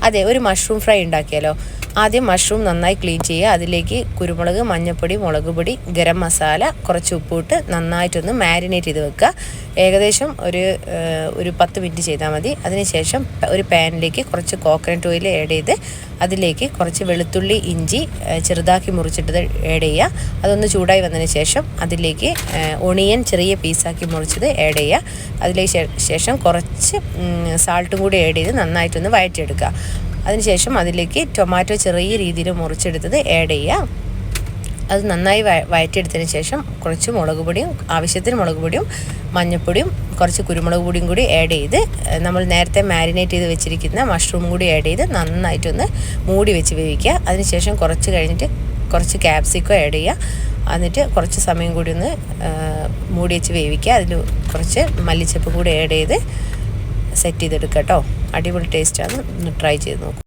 അതെ, ഒരു mushroom fry ഉണ്ടാക്കിയാലോ. ആദ്യം മഷ്റൂം നന്നായി ക്ലീൻ ചെയ്യുക. അതിലേക്ക് കുരുമുളക്, മഞ്ഞൾപ്പൊടി, മുളക് പൊടി, ഗരം മസാല, കുറച്ച് ഉപ്പിട്ട് നന്നായിട്ടൊന്ന് മാരിനേറ്റ് ചെയ്ത് വെക്കുക. ഏകദേശം ഒരു 10 മിനിറ്റ് ചെയ്താൽ മതി. അതിനുശേഷം ഒരു പാനിലേക്ക് കുറച്ച് കോക്കനട്ട് ഓയിൽ ആഡ് ചെയ്ത് അതിലേക്ക് കുറച്ച് വെളുത്തുള്ളി, ഇഞ്ചി ചെറുതാക്കി മുറിച്ചിട്ടത് ആഡ് ചെയ്യുക. അതൊന്ന് ചൂടായി വന്നതിന് ശേഷം അതിലേക്ക് ഒണിയൻ ചെറിയ പീസാക്കി മുറിച്ചത് ആഡ് ചെയ്യുക. അതിലേക്ക് ശേഷം കുറച്ച് സാൾട്ടും കൂടി ആഡ് ചെയ്ത് നന്നായിട്ടൊന്ന് വഴറ്റിയെടുക്കുക. അതിനുശേഷം അതിലേക്ക് ടൊമാറ്റോ ചെറിയ രീതിയിൽ മുറിച്ചെടുത്തത് ആഡ് ചെയ്യുക. അത് നന്നായി വഴറ്റിയെടുത്തതിന് ശേഷം കുറച്ച് മുളക് പൊടിയും, ആവശ്യത്തിന് മുളക് പൊടിയും, മഞ്ഞൾപ്പൊടിയും, കുറച്ച് കുരുമുളക് പൊടിയും കൂടി ആഡ് ചെയ്ത് നമ്മൾ നേരത്തെ മാരിനേറ്റ് ചെയ്ത് വെച്ചിരിക്കുന്ന മഷ്റൂം കൂടി ആഡ് ചെയ്ത് നന്നായിട്ടൊന്ന് മൂടി വെച്ച് വേവിക്കുക. അതിനുശേഷം കുറച്ച് കഴിഞ്ഞിട്ട് കുറച്ച് ക്യാപ്സിക്കം ആഡ് ചെയ്യുക. എന്നിട്ട് കുറച്ച് സമയം കൂടി ഒന്ന് മൂടി വെച്ച് വേവിക്കുക. അതിൽ കുറച്ച് മല്ലിച്ചപ്പ് കൂടി ആഡ് ചെയ്ത് സെറ്റ് ചെയ്തെടുക്കുക കേട്ടോ. അടിപൊളി ടേസ്റ്റാണ്. ഒന്ന് ട്രൈ ചെയ്ത് നോക്കും.